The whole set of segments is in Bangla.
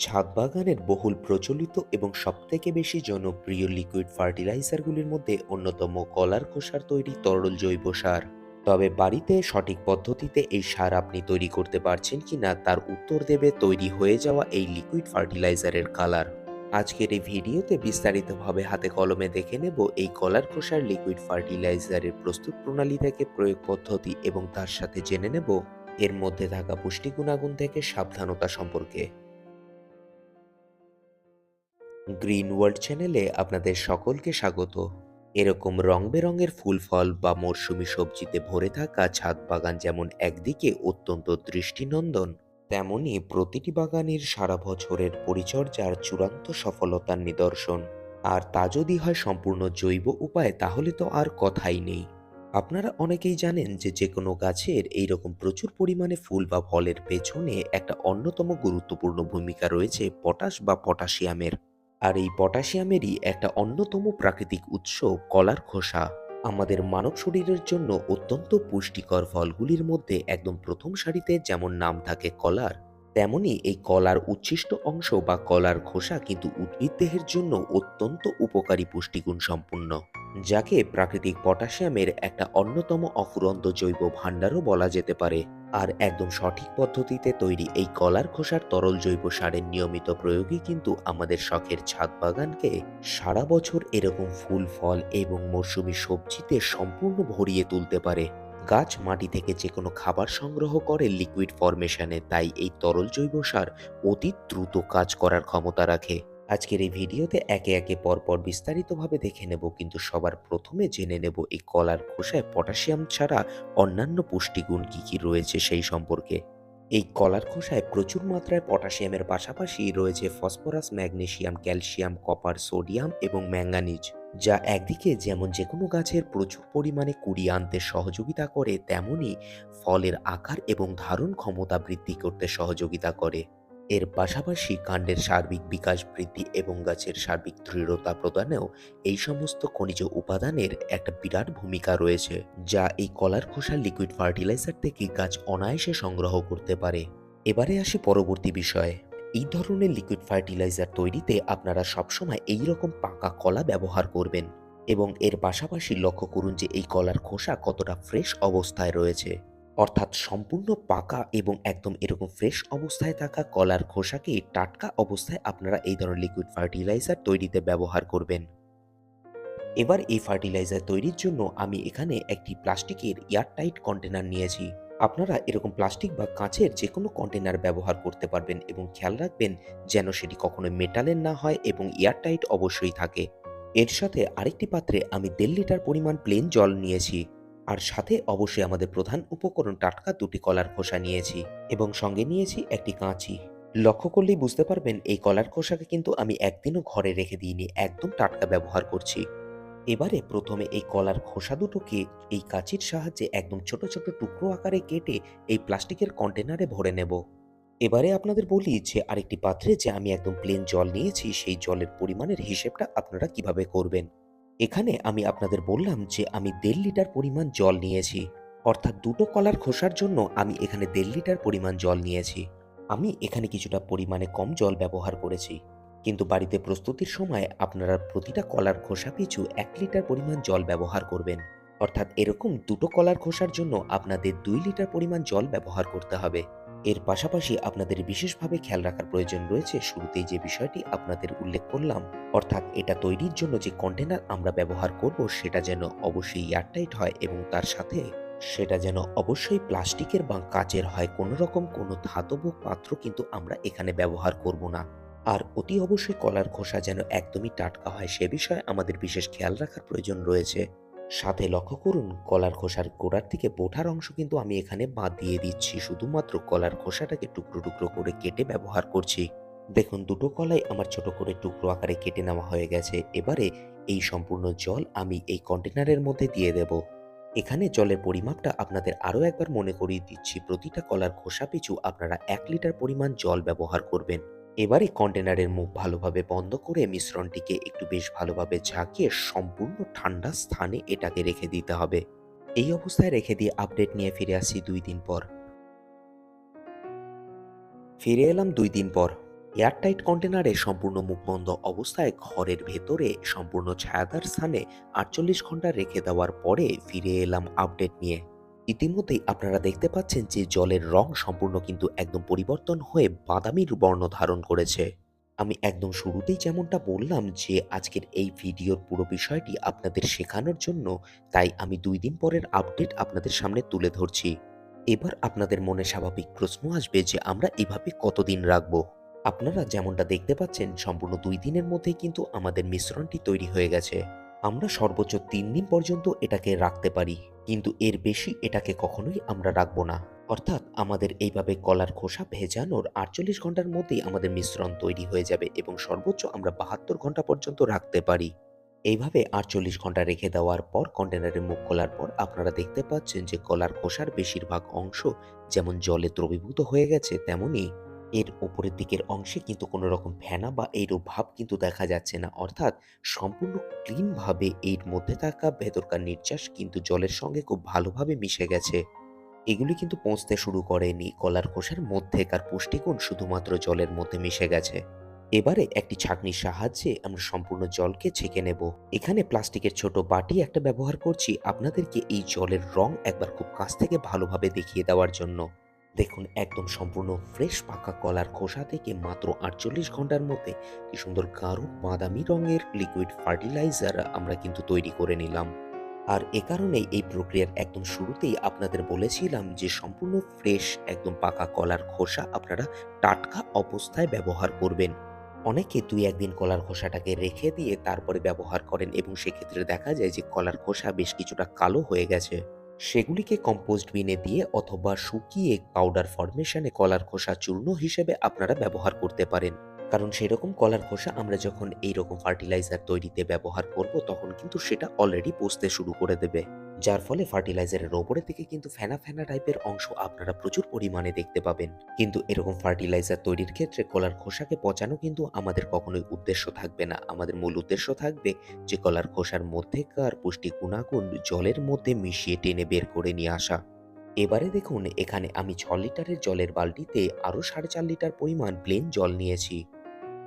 ছাদ বাগানের বহুল প্রচলিত এবং সবথেকে বেশি জনপ্রিয় লিকুইড ফার্টিলাইজারগুলির মধ্যে অন্যতম কলার খোসার তৈরি তরল জৈব সার। তবে বাড়িতে সঠিক পদ্ধতিতে এই সার আপনি তৈরি করতে পারছেন কিনা তার উত্তর দেবে তৈরি হয়ে যাওয়া এই লিকুইড ফার্টিলাইজারের কালার। আজকের এই ভিডিওতে বিস্তারিতভাবে হাতে কলমে দেখে নেব এই কলার খোসার লিকুইড ফার্টিলাইজারের প্রস্তুত প্রণালী থেকে প্রয়োগ পদ্ধতি এবং তার সাথে জেনে নেব এর মধ্যে থাকা পুষ্টি গুণাগুণ থেকে সাবধানতা সম্পর্কে। গ্রিনওয়ার্ল্ড চ্যানেলে আপনাদের সকলকে স্বাগত। এরকম রং বেরঙের ফুল ফল বা মরশুমি সবজিতে ভরে থাকা ছাদ বাগান যেমন একদিকে অত্যন্ত দৃষ্টিনন্দন, তেমনি প্রতিটি বাগানের সারা বছরের পরিচর্যার চূড়ান্ত সফলতার নিদর্শন। আর তা যদি হয় সম্পূর্ণ জৈব উপায়ে তাহলে তো আর কথাই নেই। আপনারা অনেকেই জানেন যে কোনো গাছের এইরকম প্রচুর পরিমাণে ফুল বা ফলের পেছনে একটা অন্যতম গুরুত্বপূর্ণ ভূমিকা রয়েছে পটাশ বা পটাশিয়ামের। আর এই পটাশিয়ামেরই একটা অন্যতম প্রাকৃতিক উৎস কলার খোসা। আমাদের মানব শরীরের জন্য অত্যন্ত পুষ্টিকর ফলগুলির মধ্যে একদম প্রথম সারিতে যেমন নাম থাকে কলার, তেমনি এই কলার উচ্ছিষ্ট অংশ বা কলার খোসা কিন্তু উদ্ভিদ দেহের জন্য অত্যন্ত উপকারী পুষ্টিগুণ সম্পন্ন, যাকে প্রাকৃতিক পটাশিয়ামের একটা অন্যতম অফুরন্ত জৈব ভাণ্ডারও বলা যেতে পারে। আর একদম সঠিক পদ্ধতিতে তৈরি এই কলার খোসার তরল জৈব সারের নিয়মিত প্রয়োগই কিন্তু আমাদের শখের ছাদ বাগানকে সারা বছর এরকম ফুল ফল এবং মৌসুমী সবজিতে সম্পূর্ণ ভরিয়ে তুলতে পারে। গাছ মাটি থেকে যে কোনো খাবার সংগ্রহ করে লিকুইড ফরমেশনে, তাই এই তরল জৈব সার অতি দ্রুত কাজ করার ক্ষমতা রাখে। আজকের এই ভিডিওতে একে একে পরপর বিস্তারিতভাবে দেখে নেব, কিন্তু সবার প্রথমে জেনে নেব এই কলার খোসায় পটাশিয়াম ছাড়া অন্যান্য পুষ্টিগুণ কি কি রয়েছে সেই সম্পর্কে। এই কলার খোসায় প্রচুর মাত্রায় পটাশিয়ামের পাশাপাশি রয়েছে phosphorus, magnesium, calcium, copper, sodium এবং ম্যাঙ্গানিজ, যা একদিকে যেমন যে কোনো গাছের প্রচুর পরিমাণে কুড়িয়ে আনতে সহযোগিতা করে, তেমনি ফলের আকার এবং ধারণ ক্ষমতা বৃদ্ধি করতে সহযোগিতা করে। এর পাশাপাশি কাণ্ডের সার্বিক বিকাশ বৃদ্ধি এবং গাছের সার্বিক দৃঢ়তা প্রদানেও এই সমস্ত খনিজ উপাদানের একটা বিরাট ভূমিকা রয়েছে, যা এই কলার খোসার লিকুইড ফার্টিলাইজার থেকে গাছ অনায়াসে সংগ্রহ করতে পারে। এবারে আসি পরবর্তী বিষয়ে। এই ধরনের লিকুইড ফার্টিলাইজার তৈরিতে আপনারা সবসময় এই রকম পাকা কলা ব্যবহার করবেন এবং এর পাশাপাশি লক্ষ্য করুন যে এই কলার খোসা কতটা ফ্রেশ অবস্থায় রয়েছে। অর্থাৎ সম্পূর্ণ পাকা এবং একদম এরকম ফ্রেশ অবস্থায় থাকা কলার খোসাকে টাটকা অবস্থায় আপনারা এই ধরনের লিকুইড ফার্টিলাইজার তৈরিতে ব্যবহার করবেন। এবার এই ফার্টিলাইজার তৈরির জন্য আমি এখানে একটি প্লাস্টিকের এয়ারটাইট কন্টেনার নিয়েছি। আপনারা এরকম প্লাস্টিক বা কাঁচের যে কোনো কন্টেনার ব্যবহার করতে পারবেন এবং খেয়াল রাখবেন যেন সেটি কখনো মেটালের না হয় এবং এয়ারটাইট অবশ্যই থাকে। এর সাথে আরেকটি পাত্রে আমি 1.5 লিটার পরিমাণ প্লেন জল নিয়েছি। আর সাথে অবশ্যই আমাদের প্রধান উপকরণ টাটকা দুটি কলার খোসা নিয়েছি এবং সঙ্গে নিয়েছি একটি কাঁচি। লক্ষ্য করলেই বুঝতে পারবেন এই কলার খোসাকে কিন্তু আমি একদিনও ঘরে রেখে দিইনি, একদম টাটকা ব্যবহার করছি। এবারে প্রথমে এই কলার খোসা দুটোকে এই কাঁচির সাহায্যে একদম ছোট ছোট টুকরো আকারে কেটে এই প্লাস্টিকের কন্টেনারে ভরে নেব। এবারে আপনাদের বলি যে আরেকটি পাত্রে যে আমি একদম প্লেন জল নিয়েছি সেই জলের পরিমাণের হিসেবটা আপনারা কিভাবে করবেন। এখানে আমি আপনাদের বললাম যে আমি 1.5 লিটার পরিমাণ জল নিয়েছি, অর্থাৎ দুটো কলার খোসার জন্য আমি এখানে 1.5 লিটার পরিমাণ জল নিয়েছি। আমি এখানে কিছুটা পরিমাণে কম জল ব্যবহার করেছি, কিন্তু বাড়িতে প্রস্তুতির সময় আপনারা প্রতিটা কলার খোসা পিছু 1 লিটার পরিমাণ জল ব্যবহার করবেন। অর্থাৎ এরকম দুটো কলার খোসার জন্য আপনাদের 2 লিটার পরিমাণ জল ব্যবহার করতে হবে। এর পাশাপাশি আপনাদের বিশেষভাবে খেয়াল রাখার প্রয়োজন রয়েছে শুরুতেই যে বিষয়টি আপনাদের উল্লেখ করলাম, অর্থাৎ এটা তৈরির জন্য যে কন্টেনার আমরা ব্যবহার করব সেটা যেন অবশ্যই এয়ারটাইট হয় এবং তার সাথে সেটা যেন অবশ্যই প্লাস্টিকের বা কাচের হয়। কোনো রকম কোনো ধাতব পাত্র কিন্তু আমরা এখানে ব্যবহার করব না। আর অতি অবশ্যই কলার খোসা যেন একদমই টাটকা হয় সে বিষয়ে আমাদের বিশেষ খেয়াল রাখার প্রয়োজন রয়েছে। সাথে লক্ষ্য করুন কলার খোসার গোড়ার থেকে বোঠার অংশ কিন্তু আমি এখানে বাদ দিয়ে দিচ্ছি, শুধুমাত্র কলার খোসাটাকে টুকরো টুকরো করে কেটে ব্যবহার করছি। দেখুন দুটো কলাই আমার ছোট করে টুকরো আকারে কেটে নেওয়া হয়ে গেছে। এবারে এই সম্পূর্ণ জল আমি এই কন্টেনারের মধ্যে দিয়ে দেব। এখানে জলের পরিমাপটা আপনাদের আরও একবার মনে করিয়ে দিচ্ছি, প্রতিটা কলার খোসা পিছু আপনারা 1 লিটার পরিমাণ জল ব্যবহার করবেন। এবারে কন্টেনারের মুখ ভালোভাবে বন্ধ করে মিশ্রণটিকে একটু বেশ ভালোভাবে ঝাঁকিয়ে সম্পূর্ণ ঠান্ডা স্থানে এটাকে রেখে দিতে হবে। এই অবস্থায় রেখে দিয়ে আপডেট নিয়ে ফিরে আসছি 2 দিন পর। ফিরে এলাম 2 দিন পর। এয়ারটাইট কন্টেনারে সম্পূর্ণ মুখবন্ধ অবস্থায় ঘরের ভেতরে সম্পূর্ণ ছায়াদার স্থানে ৪৮ ঘন্টা রেখে দেওয়ার পরে ফিরে এলাম আপডেট নিয়ে। ইতিমধ্যেই আপনারা দেখতে পাচ্ছেন যে জলের রং সম্পূর্ণ কিন্তু একদম পরিবর্তন হয়ে বাদামির বর্ণ ধারণ করেছে। আমি একদম শুরুতেই যেমনটা বললাম যে আজকের এই ভিডিওর পুরো বিষয়টি আপনাদের শেখানোর জন্য, তাই আমি ২ দিন পরের আপডেট আপনাদের সামনে তুলে ধরছি। এবার আপনাদের মনে স্বাভাবিক প্রশ্ন আসবে যে আমরা এভাবে কতদিন রাখবো? আপনারা যেমনটা দেখতে পাচ্ছেন সম্পূর্ণ ২ দিনের মধ্যেই কিন্তু আমাদের মিশ্রণটি তৈরি হয়ে গেছে। আমরা সর্বোচ্চ ৩ দিন পর্যন্ত এটাকে রাখতে পারি। কিন্তু এর বেশি এটাকে কখনোই আমরা রাখবো না। অর্থাৎ আমাদের এইভাবে কলার খোসা ভেজানোর ৪৮ ঘন্টার মধ্যেই আমাদের মিশ্রণ তৈরি হয়ে যাবে এবং সর্বোচ্চ আমরা ৭২ ঘন্টা পর্যন্ত রাখতে পারি। এইভাবে ৪৮ ঘন্টা রেখে দেওয়ার পর কন্টেনারের মুখ খোলার পর আপনারা দেখতে পাচ্ছেন যে কলার খোসার বেশিরভাগ অংশ যেমন জলে দ্রবীভূত হয়ে গেছে, তেমনি এর উপরের দিকের অংশে কিন্তু কোনো রকম ফেনা বা এইরূপ ভাব কিন্তু দেখা যাচ্ছে না। অর্থাৎ সম্পূর্ণ ক্লিন ভাবে এর মধ্যে থাকা ভেতরকার নির্যাস কিন্তু জলের সঙ্গে খুব ভালোভাবে মিশে গেছে। এগুলি কিন্তু পচতে শুরু করেনি। কলার খোসার মধ্যেকার পুষ্টিগুণ শুধুমাত্র জলের মধ্যে মিশে গেছে। এবারে একটি ছাঁকনির সাহায্যে আমরা সম্পূর্ণ জলকে ছেঁকে নেব। এখানে প্লাস্টিকের ছোট বাটি একটা ব্যবহার করছি আপনাদেরকে এই জলের রং একবার খুব কাছ থেকে ভালোভাবে দেখিয়ে দেওয়ার জন্য। দেখুন একদম সম্পূর্ণ ফ্রেশ পাকা কলার খোসা থেকে মাত্র ৪৮ ঘন্টার মধ্যে কি সুন্দর গাঢ় বাদামি রঙের লিকুইড ফার্টিলাইজার আমরা কিন্তু তৈরি করে নিলাম। আর এ কারণেই এই প্রক্রিয়ার একদম শুরুতেই আপনাদের বলেছিলাম যে সম্পূর্ণ ফ্রেশ একদম পাকা কলার খোসা আপনারা টাটকা অবস্থায় ব্যবহার করবেন। অনেকে ২-১ দিন কলার খোসাটাকে রেখে দিয়ে তারপরে ব্যবহার করেন এবং সেক্ষেত্রে দেখা যায় যে কলার খোসা বেশ কিছুটা কালো হয়ে গেছে। সেগুলিকে কম্পোস্ট বিনে দিয়ে অথবা শুকিয়ে পাউডার ফরমেশনে কলার খোসা চূর্ণ হিসেবে আপনারা ব্যবহার করতে পারেন। কারণ সেরকম কলার খোসা আমরা যখন এইরকম ফার্টিলাইজার তৈরিতে ব্যবহার করব তখন কিন্তু সেটা অলরেডি পচতে শুরু করে দেবে। যার ফলে ফার্টিলাইজারের ওপরের দিকে কিন্তু ফেনা ফেনা টাইপের অংশ আপনারা প্রচুর পরিমাণে দেখতে পাবেন। কিন্তু এরকম ফার্টিলাইজার তৈরির ক্ষেত্রে কলার খোসাকে পচানো কিন্তু আমাদের কখনোই উদ্দেশ্য থাকবে না। আমাদের মূল উদ্দেশ্য থাকবে যে কলার খোসার মধ্যেকার পুষ্টি গুণাগুণ জলের মধ্যে মিশিয়ে টেনে বের করে নিয়ে আসা। এবারে দেখুন এখানে আমি ৬ লিটারের জলের বালতিতে আরও ৪.৫ লিটার পরিমাণ প্লেন জল নিয়েছি।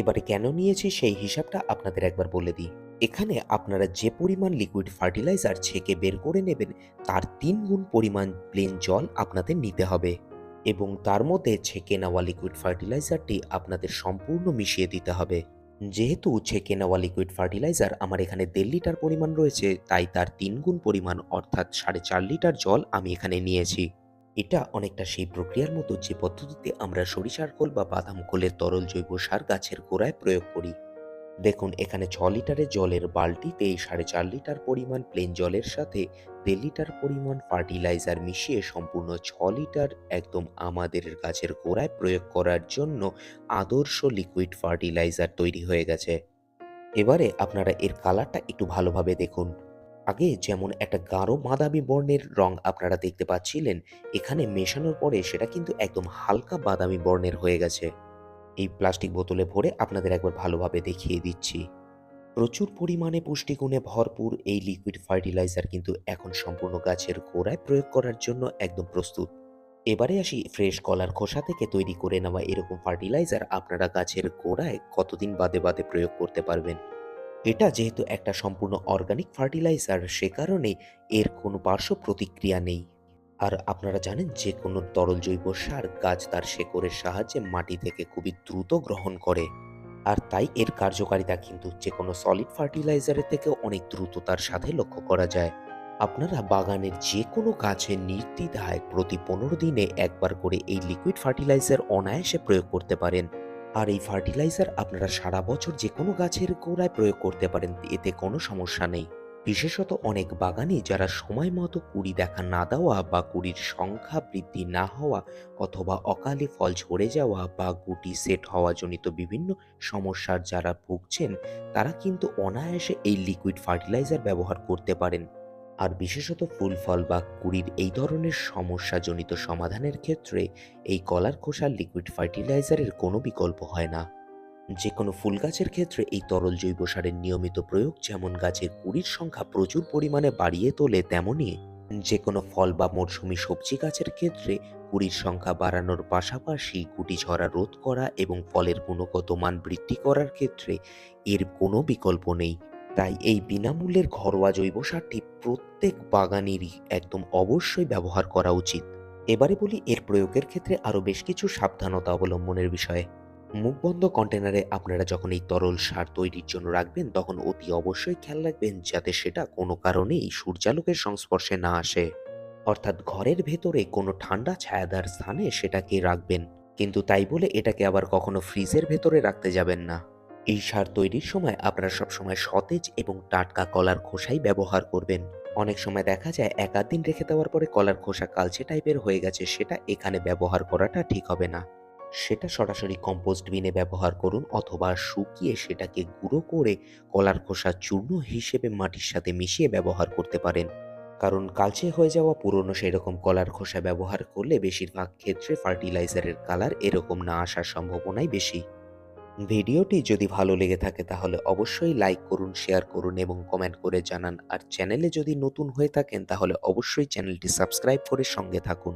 এবারে কেন নিয়েছি সেই হিসাবটা আপনাদের একবার বলে দিই। এখানে আপনারা যে পরিমাণ লিকুইড ফার্টিলাইজার ছেঁকে বের করে নেবেন তার ৩ গুণ পরিমাণ প্লেন জল আপনাদের নিতে হবে এবং তার মধ্যে ছেঁকে নেওয়া লিকুইড ফার্টিলাইজারটি আপনাদের সম্পূর্ণ মিশিয়ে দিতে হবে। যেহেতু ছেঁকে নেওয়া লিকুইড ফার্টিলাইজার আমার এখানে ১.৫ লিটার পরিমাণ রয়েছে, তাই তার ৩ গুণ পরিমাণ অর্থাৎ ৪.৫ লিটার জল আমি এখানে নিয়েছি। এটা অনেকটা সেই প্রক্রিয়ার মতো যে পদ্ধতিতে আমরা সরিষার খোল বা বাদাম খোলের তরল জৈব সার গাছের গোড়ায় প্রয়োগ করি। দেখুন এখানে ৬ লিটারের জলের বালতিতে ৪.৫ লিটার পরিমাণ প্লেন জলের সাথে ১.৫ লিটার পরিমাণ ফার্টিলাইজার মিশিয়ে সম্পূর্ণ ৬ লিটার একদম আমাদের গাছের গোড়ায় প্রয়োগ করার জন্য আদর্শ লিকুইড ফার্টিলাইজার তৈরি হয়ে গেছে। এবারে আপনারা এর কালারটা একটু ভালোভাবে দেখুন। আগে যেমন একটা গাঢ় বাদামি বর্ণের রং আপনারা দেখতে পাচ্ছিলেন, এখানে মেশানোর পরে সেটা কিন্তু একদম হালকা বাদামি বর্ণের হয়ে গেছে। এই প্লাস্টিক বোতলে ভরে আপনাদের একবার ভালোভাবে দেখিয়ে দিচ্ছি। প্রচুর পরিমাণে পুষ্টিগুণে ভরপুর এই লিকুইড ফার্টিলাইজার কিন্তু এখন সম্পূর্ণ গাছের গোড়ায় প্রয়োগ করার জন্য একদম প্রস্তুত। এবারে আসি ফ্রেশ কলার খোসা থেকে তৈরি করে নেওয়া এরকম ফার্টিলাইজার আপনারা গাছের গোড়ায় কতদিন বাদে বাদে প্রয়োগ করতে পারবেন। এটা যেহেতু একটা সম্পূর্ণ অর্গানিক ফার্টিলাইজার সে কারণে এর কোনো পার্শ্ব প্রতিক্রিয়া নেই। আর আপনারা জানেন যে কোনো তরল জৈব সার গাছ তার শেকড়ের সাহায্যে মাটি থেকে খুবই দ্রুত গ্রহণ করে। আর তাই এর কার্যকারিতা কিন্তু যে কোনো সলিড ফার্টিলাইজারের থেকেও অনেক দ্রুততার সাথে লক্ষ্য করা যায়। আপনারা বাগানের যে কোনো গাছে নির্দ্বিধায় প্রতি ১৫ দিনে একবার করে এই লিকুইড ফার্টিলাইজার অনায়াসে প্রয়োগ করতে পারেন। আর এই ফার্টিলাইজার আপনারা সারা বছর যে কোনো গাছের গোড়ায় প্রয়োগ করতে পারেন, এতে কোনো সমস্যা নেই। বিশেষত অনেক বাগানে যারা সময় মতো কুড়ি দেখা না দেওয়া বা কুড়ির সংখ্যা বৃদ্ধি না হওয়া অথবা অকালে ফল ঝরে যাওয়া বা গুটি সেট হওয়া জনিত বিভিন্ন সমস্যার যারা ভুগছেন, তারা কিন্তু অনায়াসে এই লিকুইড ফার্টিলাইজার ব্যবহার করতে পারেন। আর বিশেষত ফুল ফল বা কুড়ির এই ধরনের সমস্যাজনিত সমাধানের ক্ষেত্রে এই কলার খোসার লিকুইড ফার্টিলাইজারের কোনো বিকল্প হয় না। যে কোনো ফুল গাছের ক্ষেত্রে এই তরল জৈব সারের নিয়মিত প্রয়োগ যেমন গাছের কুড়ির সংখ্যা প্রচুর পরিমাণে বাড়িয়ে তোলে, তেমনি যে কোনো ফল বা মরশুমি সবজি গাছের ক্ষেত্রে কুঁড়ির সংখ্যা বাড়ানোর পাশাপাশি গুটি ঝরা রোধ করা এবং ফলের গুণগত মান বৃদ্ধি করার ক্ষেত্রে এর কোনো বিকল্প নেই। তাই এই বিনামূল্যের ঘরোয়া জৈব সারটি প্রত্যেক বাগানেরই একদম অবশ্যই ব্যবহার করা উচিত। এবারে বলি এর প্রয়োগের ক্ষেত্রে আরও বেশ কিছু সাবধানতা অবলম্বনের বিষয়ে। মুখবন্ধ কন্টেনারে আপনারা যখন এই তরল সার তৈরির জন্য রাখবেন তখন অতি অবশ্যই খেয়াল রাখবেন যাতে সেটা কোনো কারণেই সূর্যালোকের সংস্পর্শে না আসে। অর্থাৎ ঘরের ভেতরে কোনো ঠান্ডা ছায়াদার স্থানে সেটাকে রাখবেন, কিন্তু তাই বলে এটাকে আবার কখনো ফ্রিজের ভেতরে রাখতে যাবেন না। এই সার তৈরির সময় আপনারা সবসময় সতেজ এবং টাটকা কলার খোসাই ব্যবহার করবেন। অনেক সময় দেখা যায় এক আধ দিন রেখে দেওয়ার পরে কলার খোসা কালচে টাইপের হয়ে গেছে, সেটা এখানে ব্যবহার করাটা ঠিক হবে না। সেটা সরাসরি কম্পোস্ট বিনে ব্যবহার করুন অথবা শুকিয়ে সেটাকে গুঁড়ো করে কলার খোসা চূর্ণ হিসেবে মাটির সাথে মিশিয়ে ব্যবহার করতে পারেন। কারণ কালচে হয়ে যাওয়া পুরনো সেরকম কলার খোসা ব্যবহার করলে বেশিরভাগ ক্ষেত্রে ফার্টিলাইজারের কালার এরকম না আসার সম্ভাবনাই বেশি। ভিডিওটি যদি ভালো লেগে থাকে তাহলে অবশ্যই লাইক করুন, শেয়ার করুন এবং কমেন্ট করে জানান। আর চ্যানেলে যদি নতুন হয়ে থাকেন তাহলে অবশ্যই চ্যানেলটি সাবস্ক্রাইব করে সঙ্গে থাকুন।